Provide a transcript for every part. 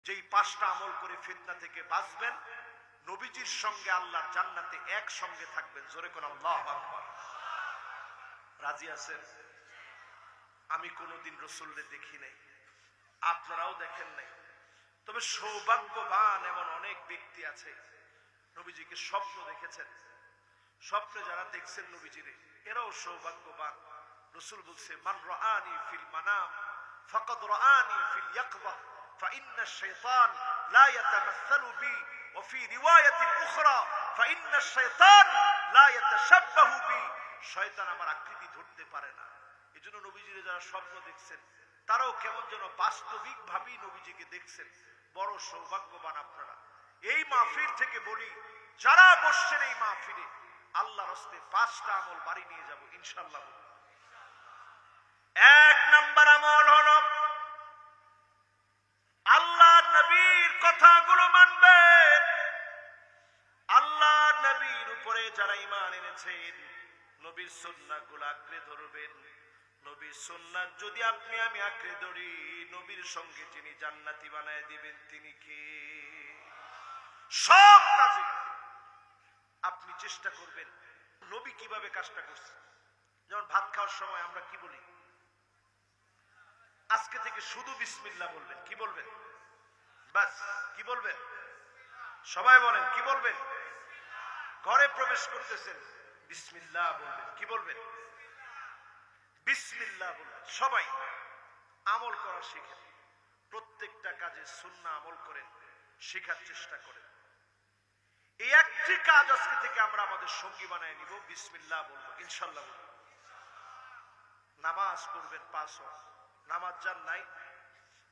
যেই 5টা আমল করে ফিতনা থেকে বাঁচবেন, নবীজির সঙ্গে আল্লাহর জান্নাতে একসঙ্গে থাকবেন। জোরে কোন আল্লাহু আকবার। রাজি আছেন? আমি কোনোদিন রাসূলকে দেখি নাই, আপনারাও দেখেন নাই, তবে সৌভাগ্যবান এমন অনেক ব্যক্তি আছে নবীজিকে স্বপ্ন দেখেছেন। স্বপ্নে যারা দেখছেন নবীজিরে, এরাও সৌভাগ্যবান। রাসূল বলছে, মান রাআনি ফিল মানাম ফাকাদ রাআনি ফিল ইয়াকযা ফাইন্না আশ-শাইতান লা ইয়াতামাসসালু বি ওয়া ফি রিওয়ায়াতিন উখরা ফাইন্না আশ-শাইতান লা ইয়াতাশাব্বাহু বি। শয়তান আমার আকৃতি ধরতে পারে না। এজন্য নবীজিরে যারা স্বপ্ন দেখছেন তারাও কেমন যেন বাস্তবিক ভাবেই নবীজিকে দেখছেন। বড় সৌভাগ্যবান আপনারা। এই মাহফিল থেকে বলি, যারা বসছেন এই মাহফিলে, আল্লাহর রাস্তে 5টা আমল বাড়ি নিয়ে যাব ইনশাআল্লাহ। 1 নাম্বার আমল হলো আল্লাহর নবীর কথাগুলো মানবেন। আল্লাহর নবীর উপরে যারা ঈমান এনেছেন, নবীর সুন্নাহগুলো আঁকড়ে ধরবেন। নবীর সুন্নাহ যদি আপনি আমি আঁকড়ে ধরি, নবীর সঙ্গে যিনি জান্নাতি বানায় দিবেন তিনি কে? সব কাজে আপনি চেষ্টা করবেন নবী কিভাবে কাজটা করছে। যেমন ভাত খাওয়ার সময় আমরা কি বলি? আজকে থেকে শুধু বিসমিল্লাহ বলবেন। কি বলবেন? বাস। কি বলবেন? সবাই বলেন, কি বলবেন? ঘরে প্রবেশ করতেছেন, বিসমিল্লাহ বলবেন। কি বলবেন? বিসমিল্লাহ বলবেন। সবাই আমল করা শিখেন, প্রত্যেকটা কাজে সুন্নাহ আমল করেন, শেখার চেষ্টা করেন। এই একটি কাজ আজকে থেকে আমরা আমাদের সঙ্গী বানায় নিব, বিসমিল্লাহ বলবো ইনশাআল্লাহ। নামাজ পড়বেন 5 ওয়াক্ত। নামাজ যার নাই,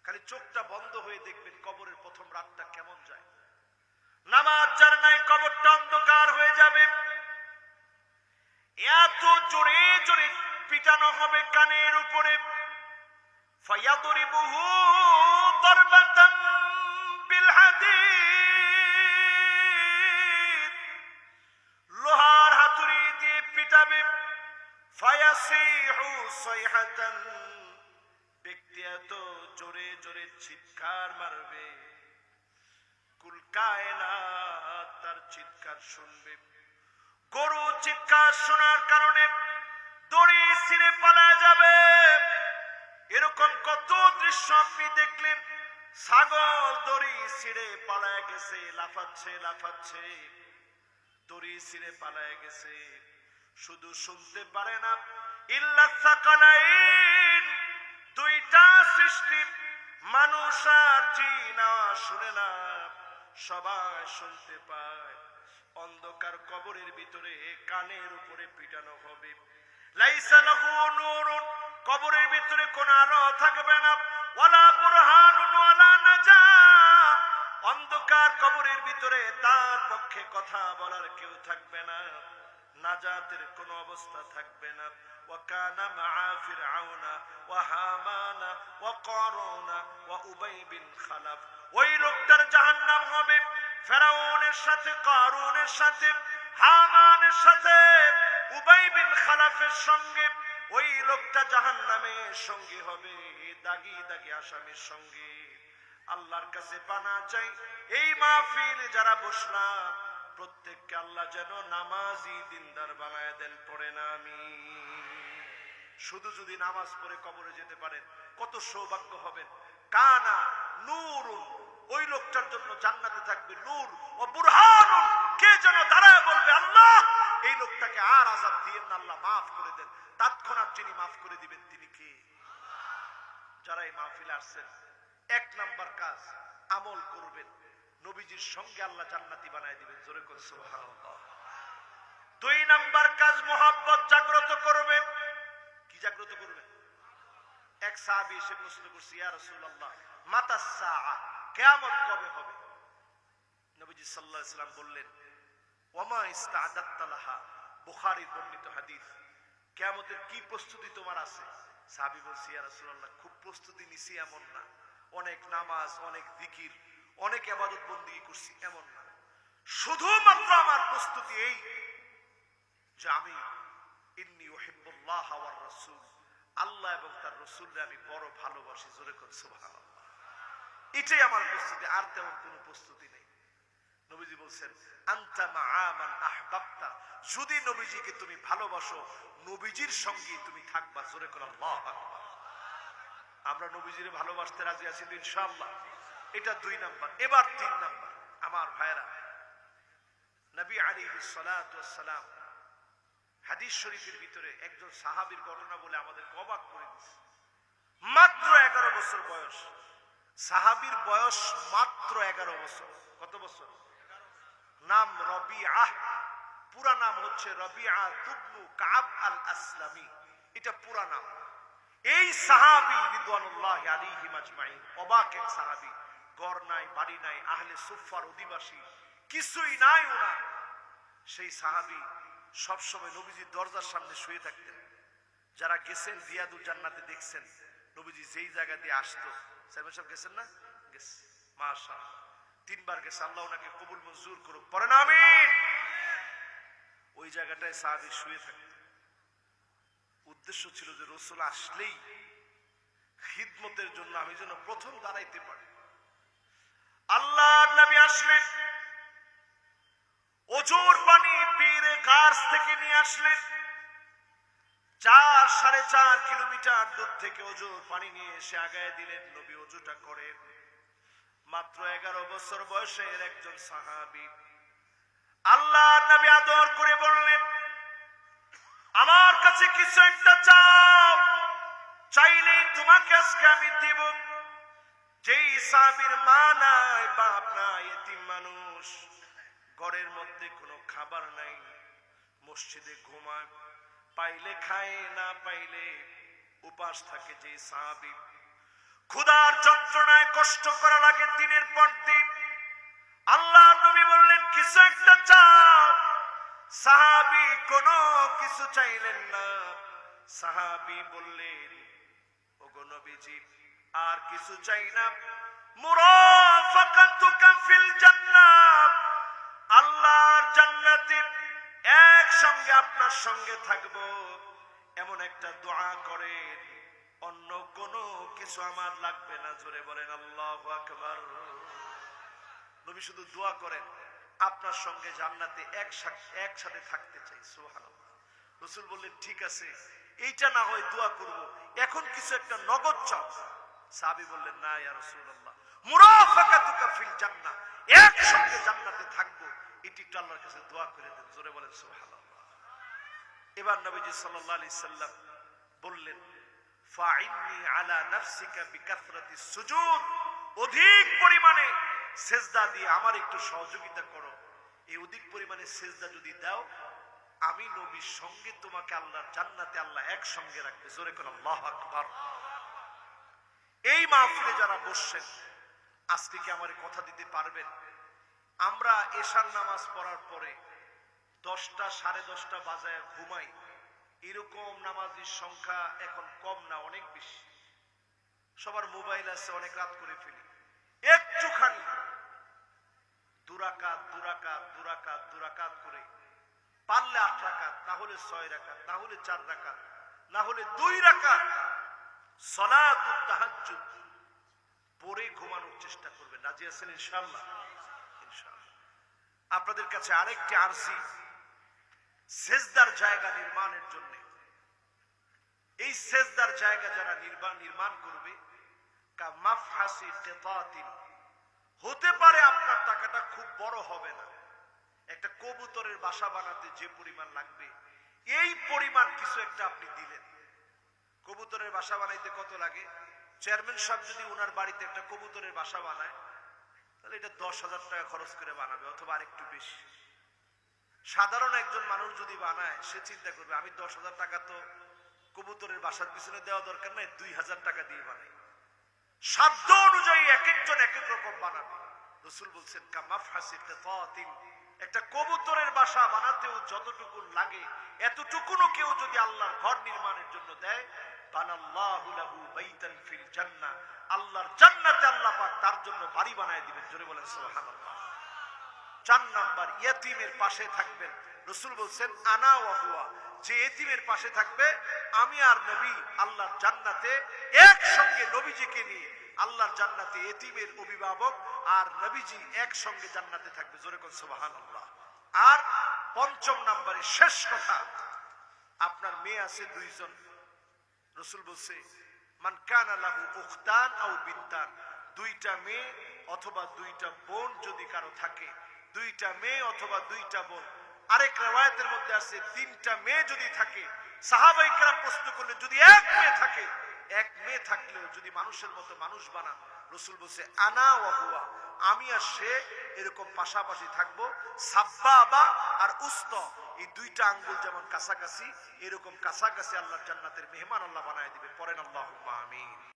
খালি চোখটা বন্ধ হয়ে দেখবেন কবরের প্রথম রাতটা কেমন যায়। নামাজ যার নাই, কবরটা অন্ধকার হয়ে যাবে। এত জোরে জোরে পিটানো হবে কানের উপরে, ফায়াদরিবুহু দারবাতাম বিল হাদিদ, লোহার হাতুড়ি দিয়ে পিটাবে। ফায়াসিহু সাইহাতান, ব্যক্তি এত জোরে জোরে চিৎকার মারবে, কুল কায়নাত তার চিৎকার শুনবে। গরু চিৎকার শোনার কারণে দড়ি ছিঁড়ে পালায় যাবে। এরকম কত দৃশ্য আপনি দেখলেন। ছাগল দড়ি ছিঁড়ে পালায় গেছে, লাফাচ্ছে লাফাচ্ছে, দড়ি ছিঁড়ে পালায় গেছে। শুধু শুনতে পারে না, ইল্লা সাকালাইন, 2টা সৃষ্টি মানুষ আর জিন আওয়াজ শুনে না, সবাই শুনতে পায়। অন্ধকার কবরের ভিতরে কানের উপরে পিটানো হবে। লাইসা লাহু নূরুন, কবরের ভিতরে কোনো আলো থাকবে না। ওয়ালা বুরহানুন ওয়ালা নাজা, অন্ধকার কবরের ভিতরে তার পক্ষে কথা বলার কেউ থাকবে না, নাজাতের কোনো অবস্থা থাকবে না। ওয়াকানা মাআ ফিরআউনা ওয়া হামানা ওয়া কারুনা ওয়া উবাই বিন খালাফ, ওই লোকটার জাহান্নাম হবে ফেরাউনের সাথে, কারুনের সাথে, হামানের সাথে, উবাই বিন খালাফের সঙ্গে। ওই লোকটা জাহান্নামের সঙ্গী হবে, দাগি দাগি আসামির সঙ্গে। আল্লাহর কাছে পানা চাই, এই মাহফিলে যারা বসলাম প্রত্যেককে আল্লাহ যেন নামাজি দিনদার বানায় দেন। পড়েন আমিন। শুধু যদি নামাজ পড়ে কবরে যেতে পারেন কত সৌভাগ্য হবেন। কানা নূরুন, ওই লোকটার জন্য জান্নাতে থাকবে নূর ও বুরহানুন, কে যেন দাঁড়ায় বলবে, আল্লাহ এই লোকটাকে আর আযাব দিয়েন না, আল্লাহ মাফ করে দেন। তৎক্ষণাৎ যিনি মাফ করে দিবেন তিনি কে? যারা এই মাহফিলে আসছেন, 1 নাম্বার কাজ আমল করবেন, নবীজির সঙ্গে আল্লাহ জান্নাতি বানায় দিবেন। জোরে করে সুবহানাল্লাহ। 2 নাম্বার কাজ মোহাব্বত জাগ্রত করবেন। কি জাগ্রত করবেন? এক সাহাবী এসে প্রশ্ন করছে, ইয়া রাসূলুল্লাহ মাতাস সাআ, কিয়ামত কবে হবে? নবীজি সাল্লাল্লাহু আলাইহি সাল্লাম বললেন, ওয়ামা ইস্তাআদাততা লাহা, বুখারীর বর্ণিত হাদিস। কিয়ামতের কি প্রস্তুতি তোমার আছে? সাহাবী বলছে, ইয়া রাসূলুল্লাহ খুব প্রস্তুতি নিছি এমন না, অনেক নামাজ, অনেক জিকির, অনেক ইবাদত বندگی করছি এমন না, শুধুমাত্র আমার প্রস্তুতি এই যে আমি ইন্নী উহিব্বুল্লাহ ওয়ার রাসূল, আল্লাহ এবং তার রাসূলকে আমি বড় ভালোবাসি। জোরে করে সুবহানাল্লাহ। এটাই আমার প্রস্তুতি, আর তেমন কোনো প্রস্তুতি নেই। নবীজি বলছেন আনতা মাআ মান আহবাবতা, যদি নবীজিকে তুমি ভালোবাসো নবীজির সঙ্গে তুমি থাকবা। জোরে করে আল্লাহু আকবার। আমরা নবীজির ভালোবাসতে রাজি আছি তো ইনশাআল্লাহ। এটা 2 নাম্বার। এবার 3 নাম্বার। আমার ভাইরা, নবী আলাইহিস সালাতু ওয়াস সালাম হাদিস শরীফের ভিতরে একজন সাহাবীর ঘটনা বলে আমাদের অবাক করে দিয়েছে। মাত্র 11 বছর বয়স, সাহাবীর বয়স মাত্র 11 বছর। কত বছর? নাম রবিআহ, পুরা নাম হচ্ছে রবিআ ইবনে কাব আল আসলামী, এটা পুরা নাম। এই সাহাবী রিদওয়ানুল্লাহি আলাইহিম আজমাইন, অবাক এক সাহাবী, ঘর নাই, বাড়ি নাই, আহলে সুফার অধিবাসী, কিছুই নাই ওনার। সেই সাহাবী সবসময় নবীজির দরজার সামনে শুয়ে থাকতেন। যারা গেছেন রিয়াদুল জান্নাতে দেখছেন, নবীজি যেই জায়গা দিয়ে আসতো, সাহেব সব গেছেন না? গেছে, মাশাআল্লাহ, 3 বার গেছে। আল্লাহ ওনাকে কবুল মঞ্জুর করুক, পড়েন আমিন। ওই জায়গাটায় সাহাবী শুয়ে থাকতেন। উদ্দেশ্য ছিল যে রাসূল আসলেই খিদমতের জন্য আমি যেন প্রথম দাঁড়াইতে পারি। আল্লাহর নবী আসলেন, ওজোর পানি বীরে গাছ থেকে নিয়ে আসলেন। 4-4.5 কিলোমিটার দূর থেকে ওজোর পানি নিয়ে এসে আগায় দিলেন। নবী ওজুটা করেন। মাত্র 11 বছর বয়সের একজন সাহাবী। আল্লাহর নবী আদর করে বললেন, আমার কাছে কিছু একটা চাও, চাইলেই তোমাকে আজকে আমি দিব। যেই সাহাবীর মা নাই, বাপ নাই, এতিম মানুষ, ঘরের মধ্যে কোনো খাবার নাই, মসজিদে ঘুমায়, পাইলে খায়, না পাইলে উপাস থাকে। যে সাহাবী, ক্ষুধার যন্ত্রণায় কষ্ট করা লাগে দিনের পর দিন। আল্লাহর নবী বললেন কিছু একটা চাও। সাহাবী কোনো কিছু চাইলেন না। সাহাবী বললেন, ওগো নবীজি, আর কিছু চাই না, মুরাফাকাতুকা ফিল জান্নাত, আল্লাহর জান্নাতে একসঙ্গে আপনার সঙ্গে থাকবো, এমন একটা দোয়া করেন, অন্য কোনো কিছু আমার লাগবে না। জোরে বলেন আল্লাহু আকবার। নবী শুধু দোয়া করেন, আপনার সঙ্গে জান্নাতে একসাথে থাকতে চাই। সুবহানাল্লাহ। রাসূল বললেন ঠিক আছে, এইটা না হয় দোয়া করব, এখন কিছু একটা নগদ চাও। সাহাবী বললেন না ইয়া রাসূলুল্লাহ, মুরাফাকাতুকা ফিল জান্নাহ, একসঙ্গে জান্নাতে থাকবো, এটি একটু আল্লাহর কাছে দোয়া করে দেন। জোরে বলেন সুবহানাল্লাহ। এবার নবীজি সাল্লাল্লাহু আলাইহি সাল্লাম বললেন, ফাইন্নি আলা নাফসিকা বিকাসরাতিস সুজুদ, অধিক পরিমাণে সেজদা দিয়ে আমার একটু সহযোগিতা করো। এই অধিক পরিমাণে সেজদা যদি দাও, আমি নবীর সঙ্গে তোমাকে আল্লাহর জান্নাতে আল্লাহ একসঙ্গে রাখবে। জোরে করে আল্লাহু আকবার। এই মাহফিলে যারা বসছেন, আজকে কি আমার কথা দিতে পারবেন? আমরা এশার নামাজ পড়ার পরে 10টা 10:30 বাজায় ঘুমাই, এরকম নামাজির সংখ্যা এখন কম না, অনেক বেশি। সবার মোবাইল আছে, অনেক রাত করে ফেলি। একটুখানি 2 রাকাত করে, পারলে 8 রাকাত, না হলে 6 রাকাত, না হলে 4 রাকাত, না হলে 2 রাকাত সালাতুত তাহাজ্জুদ পড়ে ঘুমানোর চেষ্টা করবেন। রাজি আছেন ইনশাআল্লাহ? ইনশাআল্লাহ। আপনাদের কাছে আরেকটি আরজি, সেজদার জায়গা নির্মাণের জন্য, এই সেজদার জায়গা যারা নির্মাণ করবে, কামাফহাসি কিতাতিন, হতে পারে আপনার টাকাটা খুব বড় হবে না, একটা কবুতরের বাসা বানাতে যে পরিমাণ লাগবে এই পরিমাণ কিছু একটা আপনি দিলেন। কবুতরের বাসা বানাইতে কত লাগে? চেয়ারম্যান সাহেব যদি ওনার বাড়িতে একটা কবুতরের বাসা বানায়, তাহলে এটা 10,000 টাকা খরচ করে বানাবে, অথবা আরেকটু বেশি। সাধারণ একজন মানুষ যদি বানায়, সে চিন্তা করবে আমি 10,000 টাকা তো কবুতরের বাসার পিছনে দেওয়া দরকার নাই, 2,000 টাকা দিয়ে বানাই। সাধ্য অনুযায়ী এক একজন এক এক রকম বানাবে। রাসূল বলছেন কামাফহাসি কিতাতিন, একটা কবুতরের বাসা বানাতেও যতটুকু লাগে এতটুকুনও কেউ যদি আল্লাহর ঘর নির্মাণের জন্য দেয়, বানাল্লাহু লাহু বাইতান ফিল জান্নাহ, আল্লাহর জান্নাতে আল্লাহ পাক তার জন্য বাড়ি বানায় দিবেন। জোরে বলেন সুবহানাল্লাহ। 4 নাম্বার, ইয়তীমের পাশে থাকবেন। রাসূল বলছেন আনা ওয়া হুয়া, যে ইয়তীমের পাশে থাকবে, আমি আর নবী আল্লাহর জান্নাতে একসঙ্গে নবীজিকে নিয়ে আল্লাহর জান্নাতে এতিমের অভিভাবক আর নবীজি একসঙ্গে জান্নাতে থাকবে। জোরে কোন সুবহানাল্লাহ। আর পঞ্চম নম্বরে শেষ কথা, আপনার মেয়ে আছে দুইজন, রাসূল বলছে মান কানা লাহু উখতান আও বিনতান, দুইটা মেয়ে অথবা দুইটা বোন যদি কারো থাকে, দুইটা মেয়ে অথবা দুইটা বোন। আরেক riwayat-এর মধ্যে আছে তিনটা মেয়ে যদি থাকে। সাহাবায়ে কেরাম প্রশ্ন করলেন যদি এক মেয়ে থাকে, এক মেয়ে থাকলেও যদি মানুষের মতো মানুষ বানান, রাসূল বলছে আনা ওয়া হুয়া, আমি আর সে এরকম পাশাপাশি থাকবো। সাব্বাবা আর উস্তা, এই দুইটা আঙ্গুল যেমন কাছাকাছি, এরকম কাছাকাছি আল্লাহর জান্নাতের মেহমান আল্লাহ বানায় দিবে। পড়েন আল্লাহুম্মা আমিন।